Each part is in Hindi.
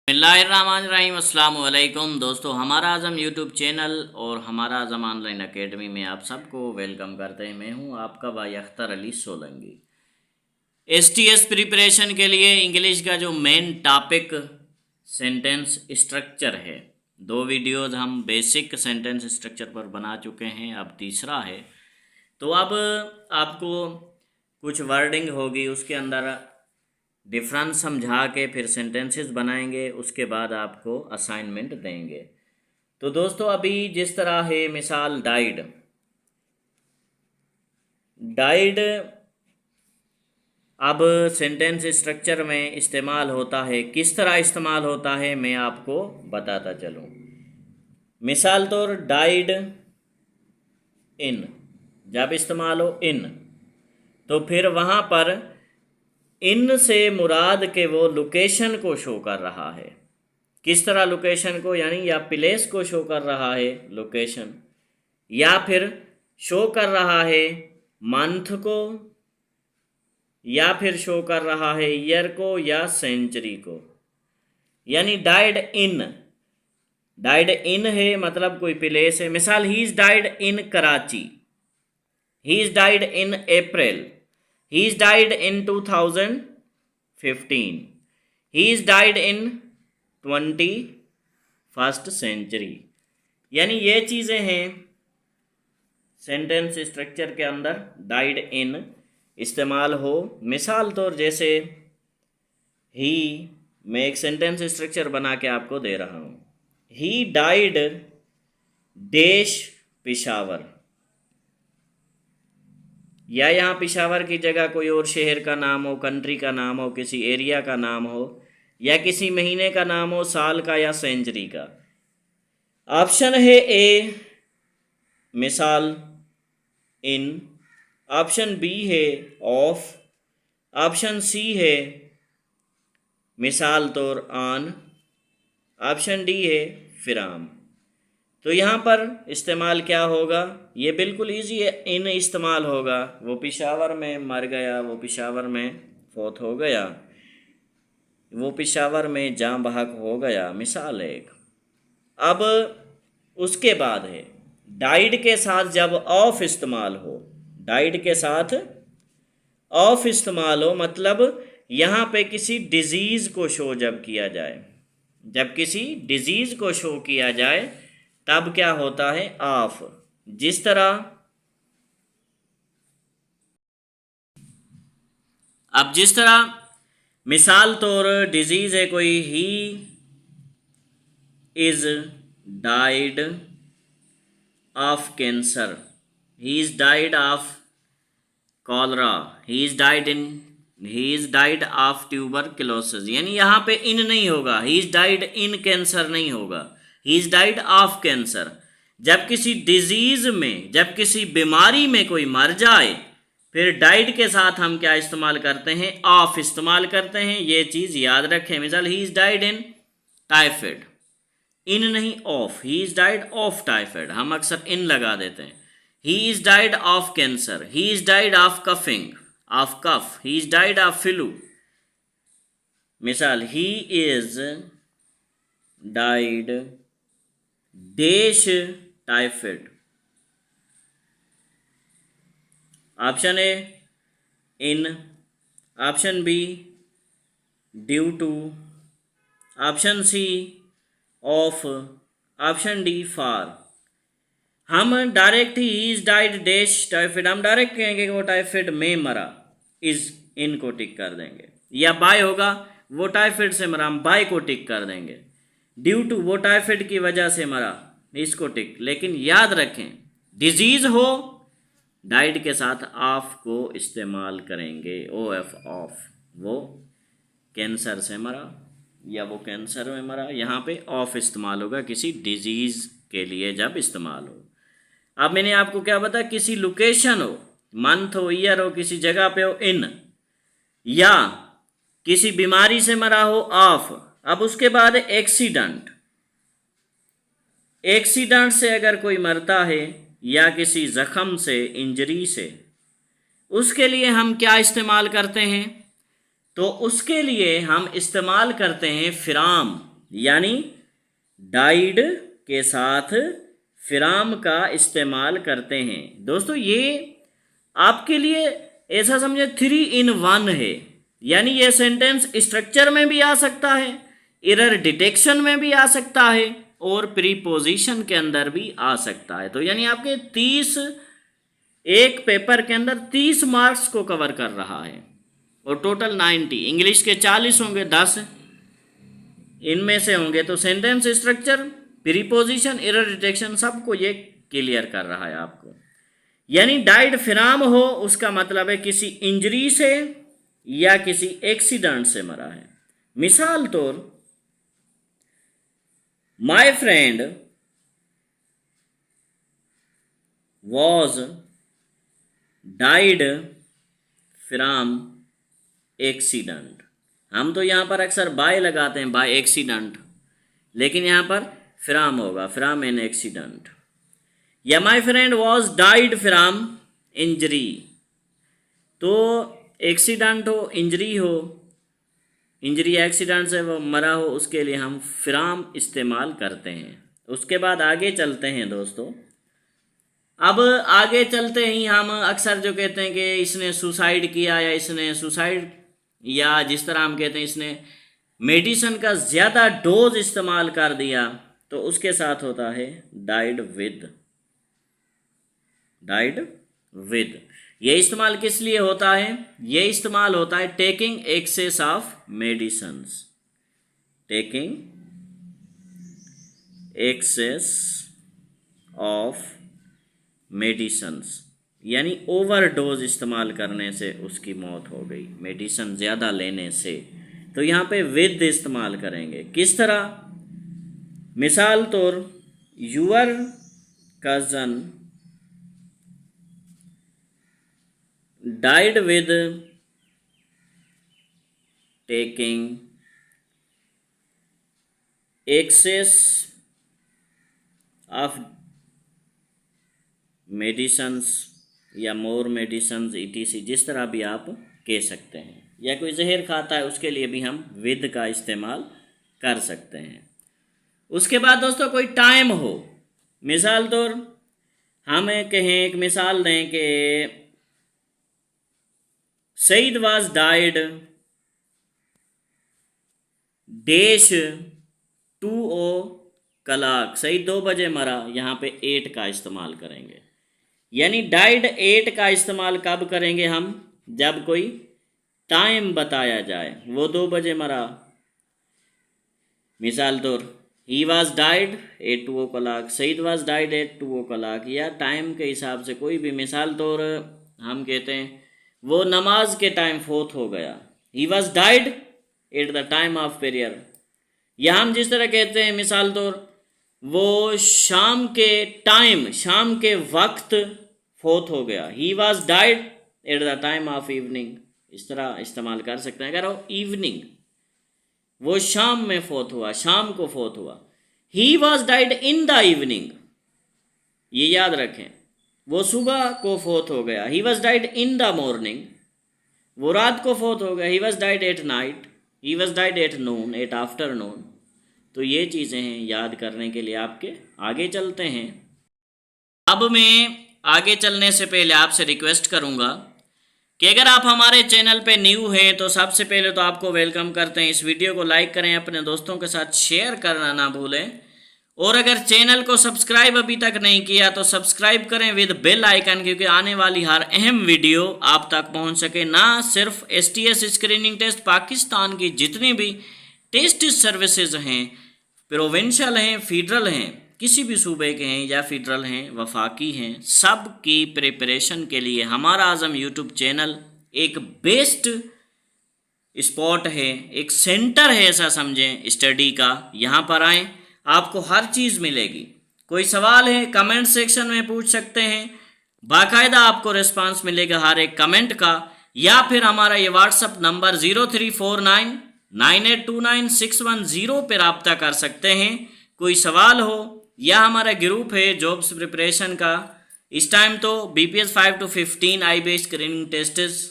बिस्मिल्लाहिर्रहमानिर्रहीम। अस्सलाम वालेकुम दोस्तों, हमारा आज़म यूट्यूब चैनल और हमारा आज़म ऑनलाइन एकेडमी में आप सबको वेलकम करते हैं। मैं हूं आपका भाई अख्तर अली सोलंकी। एसटीएस प्रिपरेशन के लिए इंग्लिश का जो मेन टॉपिक सेंटेंस स्ट्रक्चर है, दो वीडियोज़ हम बेसिक सेंटेंस स्ट्रक्चर पर बना चुके हैं, अब तीसरा है। तो अब आपको कुछ वर्डिंग होगी, उसके अंदर डिफरेंस समझा के फिर सेंटेंसेस बनाएंगे, उसके बाद आपको असाइनमेंट देंगे। तो दोस्तों अभी जिस तरह है, मिसाल डाइड डाइड अब सेंटेंस स्ट्रक्चर में इस्तेमाल होता है। किस तरह इस्तेमाल होता है मैं आपको बताता चलूँ। मिसाल तौर डाइड इन, जब इस्तेमाल हो इन, तो फिर वहाँ पर इन से मुराद के वो लोकेशन को शो कर रहा है। किस तरह लोकेशन को, यानी या प्लेस को शो कर रहा है लोकेशन, या फिर शो कर रहा है मंथ को, या फिर शो कर रहा है ईयर को या सेंचुरी को। यानी डाइड इन है मतलब कोई प्लेस है। मिसाल ही is died in Karachi, he is died in April, he is died in 2015, he is died in 21st century। यानी ये चीज़ें हैं सेंटेंस स्ट्रक्चर के अंदर डाइड इन इस्तेमाल हो। मिसाल तौर जैसे ही, मैं एक सेंटेंस स्ट्रक्चर बना के आपको दे रहा हूँ। ही डाइड देश पिशावर, या यहाँ पिशावर की जगह कोई और शहर का नाम हो, कंट्री का नाम हो, किसी एरिया का नाम हो, या किसी महीने का नाम हो, साल का या सेंचुरी का। ऑप्शन है ए मिसाल इन, ऑप्शन बी है ऑफ, ऑप्शन सी है मिसाल तौर ऑन, ऑप्शन डी है फिराम। तो यहाँ पर इस्तेमाल क्या होगा, ये बिल्कुल इजी है, इन इस्तेमाल होगा। वो पिशावर में मर गया, वो पिशावर में फौत हो गया, वो पिशावर में जाँ बहक हो गया, मिसाल है एक। अब उसके बाद है डाइड के साथ जब ऑफ इस्तेमाल हो, डाइड के साथ ऑफ इस्तेमाल हो, मतलब यहाँ पे किसी डिजीज़ को शो जब किया जाए, जब किसी डिजीज़ को शो किया जाए तब क्या होता है ऑफ। जिस तरह मिसाल तौर डिजीज़ है कोई, ही is died of cancer, he is died of cholera, he is died of tuberculosis. यानी यहाँ पे इन नहीं होगा, ही इज़ डाइड इन कैंसर नहीं होगा, ही इज़ डाइड ऑफ कैंसर। जब किसी डिजीज़ में, जब किसी बीमारी में कोई मर जाए, फिर डाइड के साथ हम क्या इस्तेमाल करते हैं, ऑफ इस्तेमाल करते हैं। ये चीज़ याद रखें। मिसाल he is died in typhoid, in नहीं of, he is died of typhoid, हम अक्सर इन लगा देते हैं। He is died of cancer, he is died of coughing, of cough, he is died of flu. मिसाल he is died dash typhoid. Option A in, option B due to, option C of, option D for. हम direct he is died dash typhoid, हम डायरेक्ट कहेंगे कि वो टाइफाइड में मरा, इज इन को टिक कर देंगे। या बाय होगा, वो टाइफाइड से मरा, हम बाय को टिक कर देंगे। ड्यू टू, वो टाइफाइड की वजह से मरा, इसको टिक। लेकिन याद रखें डिजीज़ हो, डाइड के साथ ऑफ को इस्तेमाल करेंगे, ओ एफ ऑफ। वो कैंसर से मरा या वो कैंसर में मरा, यहाँ पे ऑफ इस्तेमाल होगा किसी डिजीज़ के लिए जब इस्तेमाल हो। अब मैंने आपको क्या बताया, किसी लोकेशन हो, मंथ हो, ईयर हो, किसी जगह पे हो इन, या किसी बीमारी से मरा हो ऑफ। अब उसके बाद एक्सीडेंट, एक्सीडेंट से अगर कोई मरता है या किसी ज़ख़म से, इंजरी से, उसके लिए हम क्या इस्तेमाल करते हैं, तो उसके लिए हम इस्तेमाल करते हैं फिराम। यानी डाइड के साथ फिराम का इस्तेमाल करते हैं। दोस्तों ये आपके लिए ऐसा समझे 3 in 1 है, यानी ये सेंटेंस स्ट्रक्चर में भी आ सकता है, एरर डिटेक्शन में भी आ सकता है और प्रीपोजिशन के अंदर भी आ सकता है। तो यानी आपके 30 एक पेपर के अंदर 30 मार्क्स को कवर कर रहा है और टोटल 90। इंग्लिश के 40 होंगे, 10 इनमें से होंगे। तो sentence structure, preposition, error detection सबको ये क्लियर कर रहा है आपको। यानी डाइड फिराम हो उसका मतलब है किसी इंजरी से या किसी एक्सीडेंट से मरा है। मिसाल तौर my friend was died from accident. हम तो यहाँ पर अक्सर बाय लगाते हैं, बाय एक्सीडेंट, लेकिन यहाँ पर फ्रॉम होगा, फ्रॉम एन एक्सीडेंट। या my friend was died from injury. तो एक्सीडेंट हो, इंजरी हो, इंजरी एक्सीडेंट से वो मरा हो, उसके लिए हम फ्रॉम इस्तेमाल करते हैं। उसके बाद आगे चलते हैं दोस्तों। अब आगे चलते ही हम अक्सर जो कहते हैं कि इसने सुसाइड किया, या इसने सुसाइड, या जिस तरह हम कहते हैं इसने मेडिसिन का ज़्यादा डोज इस्तेमाल कर दिया, तो उसके साथ होता है डाइड विद। डाइड विद ये इस्तेमाल किस लिए होता है? ये इस्तेमाल होता है taking excess of medicines, taking excess of medicines, यानी ओवरडोज इस्तेमाल करने से उसकी मौत हो गई, मेडिसिन ज़्यादा लेने से। तो यहाँ पे विद इस्तेमाल करेंगे। किस तरह? मिसाल तौर your cousin died with taking excess of medicines या मोर मेडिसन्स ETC, जिस तरह भी आप कह सकते हैं। या कोई जहर खाता है उसके लिए भी हम विद का इस्तेमाल कर सकते हैं। उसके बाद दोस्तों कोई टाइम हो, मिसाल तौर हम कहें, एक मिसाल दें कि Saeed was died dash 2 o'clock, Saeed 2 बजे मरा, यहाँ पे 8 का इस्तेमाल करेंगे। यानी डाइड 8 का इस्तेमाल कब करेंगे हम? जब कोई टाइम बताया जाए, वो 2 बजे मरा। मिसाल तौर he was died at 2 o'clock, Saeed was died at 2 o'clock, या टाइम के हिसाब से कोई भी। मिसाल तौर हम कहते हैं वो नमाज के टाइम फोत हो गया, he was died at the time of prayer. या हम जिस तरह कहते हैं मिसाल तौर वो शाम के टाइम, शाम के वक्त फोत हो गया, he was died at the time of evening. इस तरह इस्तेमाल कर सकते हैं। अगर वो इवनिंग, वो शाम में फोत हुआ, शाम को फोत हुआ। He was died in the evening, ये याद रखें, वो सुबह को फोत हो गया। He was died in the morning, वो रात को फोत हो गया। He was died at night, he was died at noon, at afternoon. तो ये चीज़ें हैं याद करने के लिए आपके। आगे चलते हैं। अब मैं आगे चलने से पहले आपसे रिक्वेस्ट करूँगा कि अगर आप हमारे चैनल पे न्यू हैं तो सबसे पहले तो आपको वेलकम करते हैं। इस वीडियो को लाइक करें, अपने दोस्तों के साथ शेयर करना ना भूलें, और अगर चैनल को सब्सक्राइब अभी तक नहीं किया तो सब्सक्राइब करें विद बेल आइकन, क्योंकि आने वाली हर अहम वीडियो आप तक पहुंच सके। ना सिर्फ STS स्क्रीनिंग टेस्ट, पाकिस्तान की जितनी भी टेस्ट सर्विसेज हैं, प्रोविंशियल हैं, फेडरल हैं, किसी भी सूबे के हैं या फेडरल हैं, वफाकी हैं, सब की प्रिपरेशन के लिए हमारा आज़म यूट्यूब चैनल एक बेस्ट स्पॉट है, एक सेंटर है, ऐसा समझें स्टडी का। यहाँ पर आएँ, आपको हर चीज़ मिलेगी। कोई सवाल है कमेंट सेक्शन में पूछ सकते हैं, बाकायदा आपको रिस्पांस मिलेगा हर एक कमेंट का। या फिर हमारा ये व्हाट्सअप नंबर 0349982961 पर रब्ता कर सकते हैं। कोई सवाल हो, या हमारा ग्रुप है जॉब्स प्रिपरेशन का। इस टाइम तो BPS 5 to 15 IB screening tests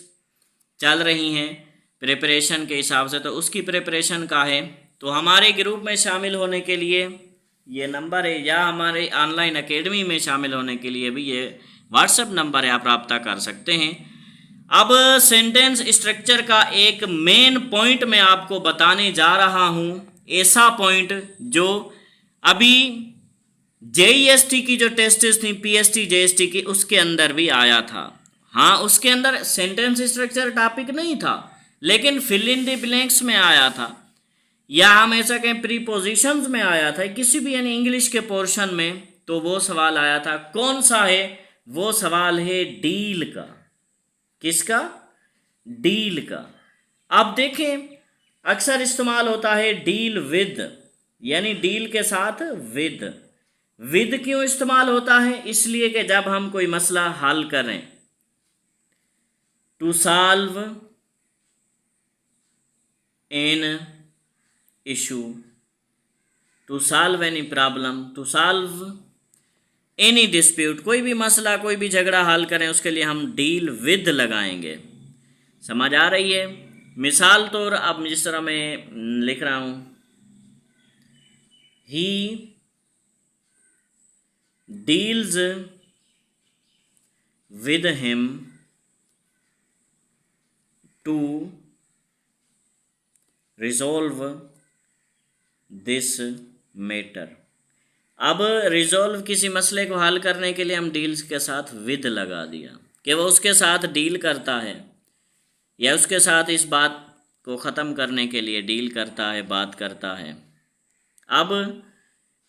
चल रही हैं प्रिपरेशन के हिसाब से, तो उसकी प्रिपरेशन का है। तो हमारे ग्रुप में शामिल होने के लिए ये नंबर है, या हमारे ऑनलाइन एकेडमी में शामिल होने के लिए भी ये व्हाट्सएप नंबर है, आप रब्ता कर सकते हैं। अब सेंटेंस स्ट्रक्चर का एक मेन पॉइंट मैं आपको बताने जा रहा हूँ, ऐसा पॉइंट जो अभी JEST की जो टेस्टेस थी, PST JST की, उसके अंदर भी आया था। हाँ, उसके अंदर सेंटेंस स्ट्रक्चर टॉपिक नहीं था, लेकिन फिल इन द ब्लैंक्स में आया था, या हम ऐसा कहें प्रीपोजिशंस में आया था, किसी भी यानी इंग्लिश के पोर्शन में, तो वो सवाल आया था। कौन सा है वो सवाल? है डील का। किसका? डील का। अब देखें, अक्सर इस्तेमाल होता है डील विद, यानी डील के साथ विद। विद क्यों इस्तेमाल होता है? इसलिए कि जब हम कोई मसला हल करें, to solve an issue, to solve any problem, to solve any dispute, कोई भी मसला, कोई भी झगड़ा हल करें, उसके लिए हम डील विद लगाएंगे। समझ आ रही है? मिसाल तौर अब जिस तरह मैं लिख रहा हूं, he deals with him to resolve this matter. अब रिजॉल्व किसी मसले को हल करने के लिए हम डील्स के साथ विद लगा दिया कि वो उसके साथ डील करता है, या उसके साथ इस बात को ख़त्म करने के लिए डील करता है, बात करता है। अब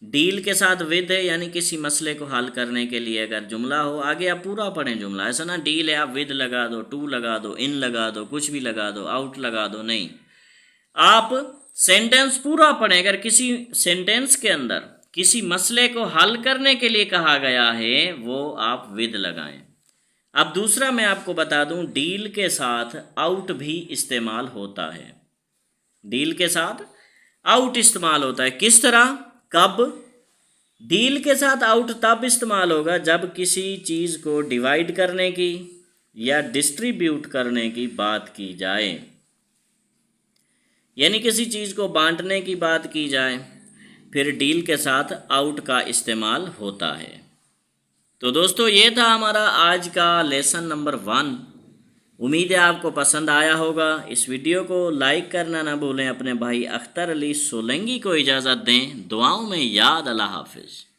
डील के साथ विद है, यानी किसी मसले को हल करने के लिए अगर जुमला हो, आगे आप पूरा पढ़ें जुमला, ऐसा ना डील है आप विद लगा दो, टू लगा दो, इन लगा दो, कुछ भी लगा दो, आउट लगा दो, नहीं, आप सेंटेंस पूरा पढ़ें। अगर किसी सेंटेंस के अंदर किसी मसले को हल करने के लिए कहा गया है, वो आप विद लगाएं। अब दूसरा मैं आपको बता दूं, डील के साथ आउट भी इस्तेमाल होता है। डील के साथ आउट इस्तेमाल होता है। किस तरह? कब? डील के साथ आउट तब इस्तेमाल होगा जब किसी चीज़ को डिवाइड करने की या डिस्ट्रीब्यूट करने की बात की जाए, यानी किसी चीज़ को बांटने की बात की जाए, फिर डील के साथ आउट का इस्तेमाल होता है। तो दोस्तों, ये था हमारा आज का लेसन नंबर 1। उम्मीद है आपको पसंद आया होगा। इस वीडियो को लाइक करना ना भूलें। अपने भाई अख्तर अली सोलंकी को इजाज़त दें। दुआओं में याद। अल्लाह हाफिज़।